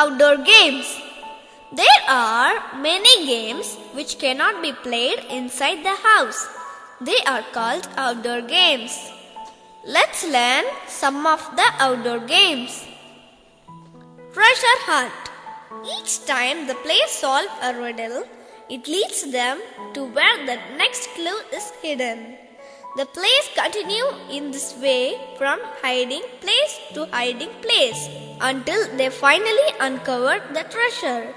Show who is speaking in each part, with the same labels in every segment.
Speaker 1: outdoor games. There are many games which cannot be played inside the house. They are called outdoor games. Let's learn some of the outdoor games. Treasure hunt. Each time the players solve a riddle, it leads them to where the next clue is hidden. The players continue in this way from hiding place to hiding place until they finally uncover the treasure.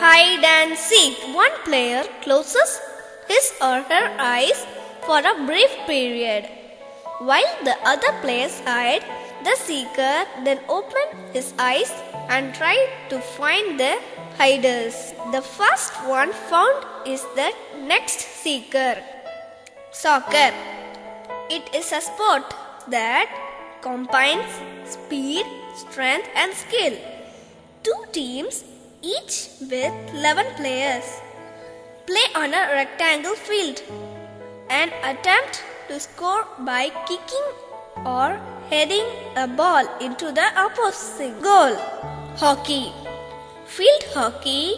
Speaker 1: Hide and seek. One player closes his or her eyes for a brief period. While the other players hide, the seeker then opens his eyes and tries to find the hiders. The first one found is the next seeker. Soccer. It is a sport that combines speed, strength and skill. Two teams, each with 11 players, play on a rectangle field and attempt to score by kicking or heading a ball into the opposite goal. Hockey. Field hockey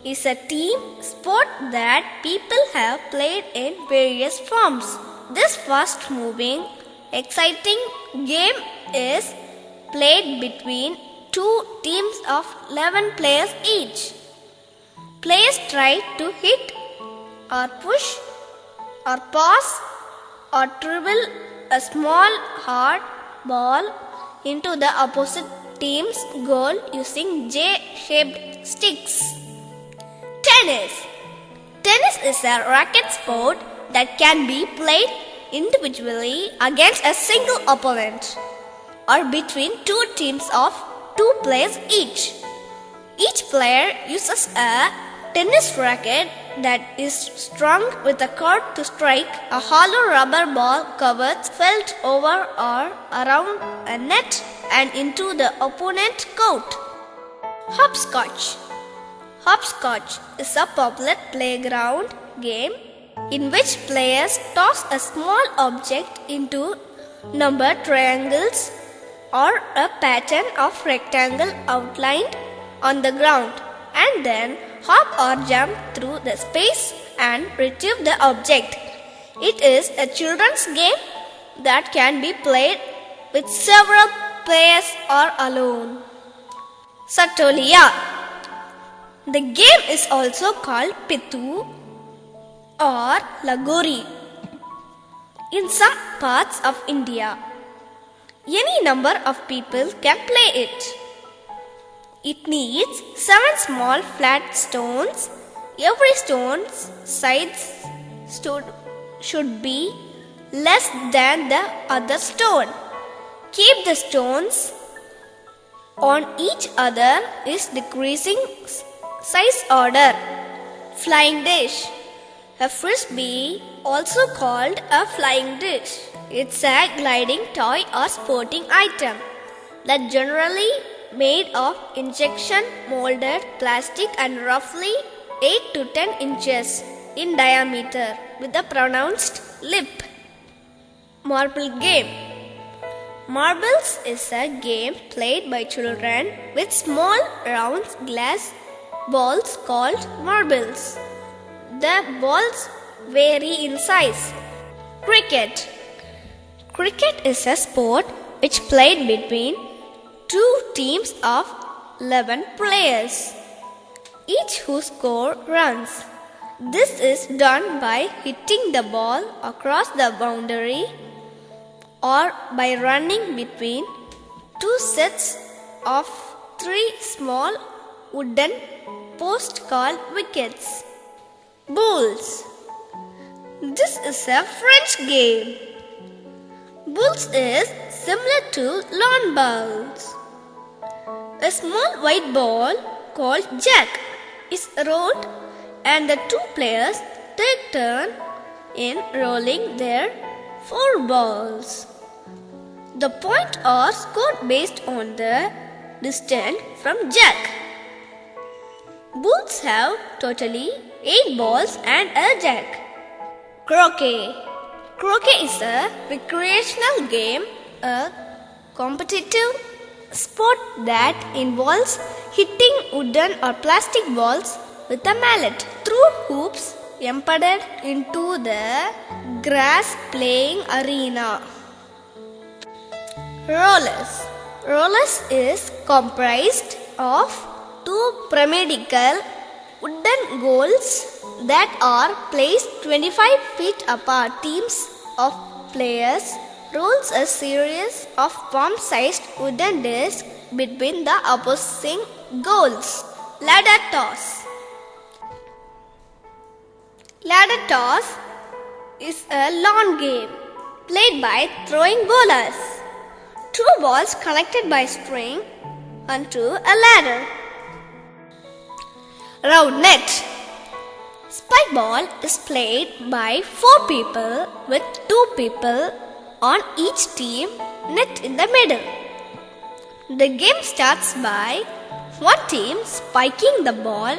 Speaker 1: is a team sport that people have played in various forms. This fast-moving, exciting game is played between two teams of 11 players each. Players try to hit or push or pass or dribble a small hard ball into the opposite team's goal using J-shaped sticks. Tennis. Tennis is a racket sport that can be played individually against a single opponent or between two teams of 2 players each. Each player uses a tennis racket that is strung with a cord to strike a hollow rubber ball covered felt over or around a net and into the opponent's court. Hopscotch. Hopscotch is a popular playground game in which players toss a small object into numbered triangles or a pattern of rectangle outlined on the ground and then hop or jump through the space and retrieve the object. It is a children's game that can be played with several players or alone. Satolia. The game is also called Pittu or Lagori in some parts of India. Any number of people can play it. It needs 7 small flat stones. Every stone's sides should be less than the other stone. Keep the stones on each other is decreasing size order. Flying dish. A frisbee, also called a flying dish. It's a gliding toy or sporting item that generally made of injection molded plastic and roughly 8 to 10 inches in diameter with a pronounced lip. Marble game. Marbles is a game played by children with small round glass balls called marbles. The balls vary in size. Cricket. Cricket is a sport which played between 2 teams of 11 players, each who score runs. This is done by hitting the ball across the boundary or by running between 2 sets of 3 small wooden posts called wickets. Bowls. This is a French game. Bowls is similar to lawn bowls. A small white ball called jack is rolled and the 2 players take turn in rolling their 4 balls. The points are scored based on the distance from jack. Bowls have totally 8 balls and a jack. Croquet. Croquet is a recreational game, a competitive sport that involves hitting wooden or plastic balls with a mallet through hoops embedded into the grass playing arena. Rollers. Rollers is comprised of two pyramidal wooden goals that are placed 25 feet apart. Teams of players rolls a series of palm-sized wooden discs between the opposing goals. Ladder toss. Ladder toss is a lawn game played by throwing bowlers two balls connected by string onto a ladder. Round net. Spike ball is played by 4 people with 2 people on each team, net in the middle. The game starts by one team spiking the ball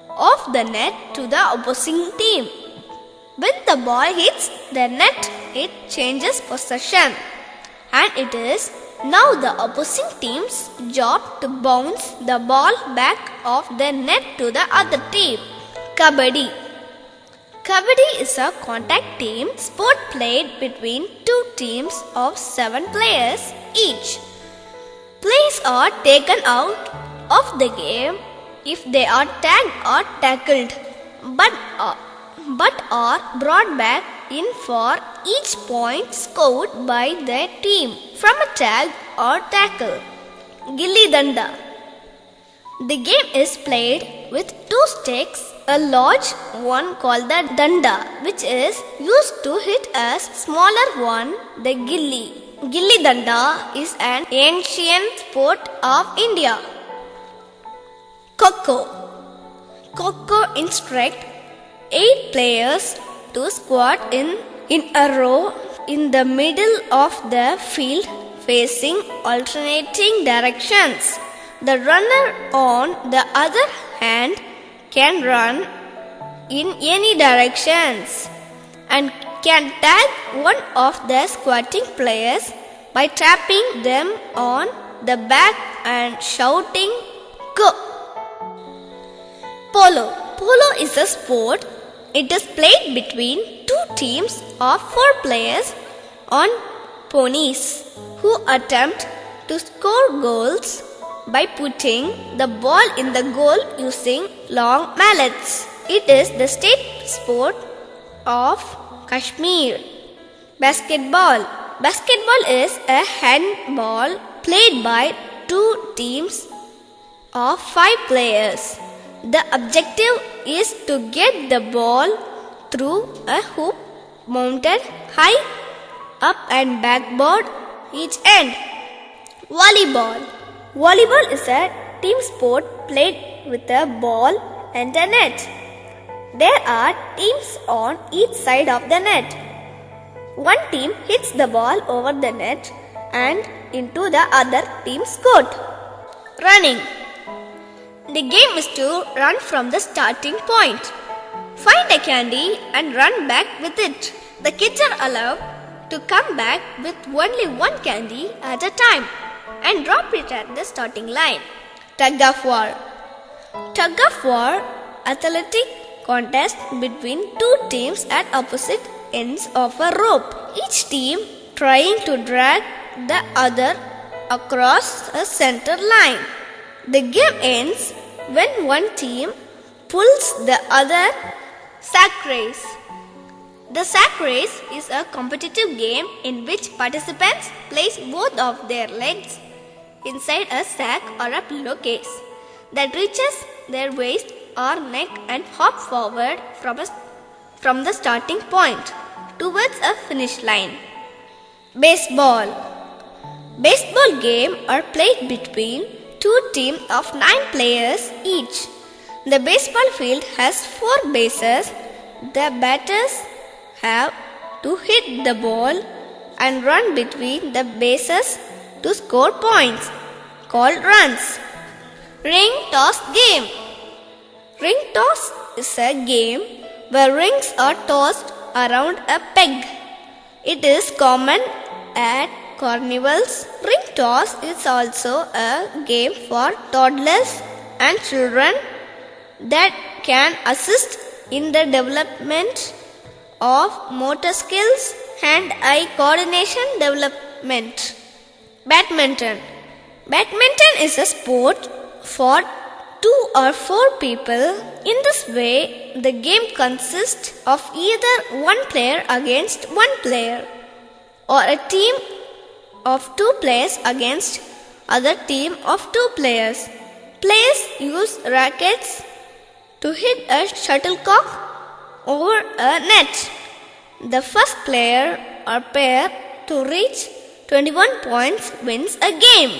Speaker 1: off the net to the opposing team. When the ball hits the net, it changes possession, and it is now the opposing team's job to bounce the ball back off the net to the other team. Kabaddi. Kabaddi is a contact team sport played between two teams of 7 players each. Players are taken out of the game if they are tagged or tackled, but are brought back in for each point scored by their team from a tag or tackle. Gilli Danda. The game is played with 2 sticks, a large one called the danda, which is used to hit a smaller one, the gilli. Gilli Danda is an ancient sport of India. Kho-Kho. Kho-Kho instructs 8 players to squat in a row in the middle of the field facing alternating directions. The runner, on the other hand, can run in any directions and can tag one of the squatting players by tapping them on the back and shouting "Go!" Polo. Polo is a sport. It is played between 2 teams of 4 players on ponies who attempt to score goals by putting the ball in the goal using long mallets. It is the state sport of Kashmir. Basketball. Basketball is a handball played by 2 teams of 5 players. The objective is to get the ball through a hoop mounted high up and backboard each end. Volleyball. Volleyball is a team sport played with a ball and a net. There are teams on each side of the net. One team hits the ball over the net and into the other team's court. Running. The game is to run from the starting point, find a candy and run back with it. The kids are allowed to come back with only one candy at a time and drop it at the starting line. Tug of war. Tug of war, athletic contest between 2 teams at opposite ends of a rope, each team trying to drag the other across a center line. The game ends when one team pulls the other. Sack race. The sack race is a competitive game in which participants place both of their legs inside a sack or a pillowcase that reaches their waist or neck and hop forward from the starting point towards a finish line. Baseball. Baseball games are played between 2 teams of 9 players each. The baseball field has 4 bases. The batters have to hit the ball and run between the bases to score points, called runs. Ring toss game. Ring toss is a game where rings are tossed around a peg. It is common at carnivals, ring toss is also a game for toddlers and children that can assist in the development of motor skills, hand-eye coordination development. Badminton. Badminton is a sport for 2 or 4 people. In this way, the game consists of either one player against one player or a team of 2 players against other team of 2 players. Players use rackets to hit a shuttlecock over a net. The first player or pair to reach 21 points wins a game.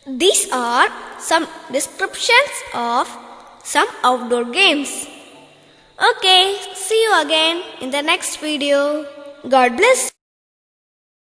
Speaker 1: These are some descriptions of some outdoor games. Okay, see you again in the next video. God bless.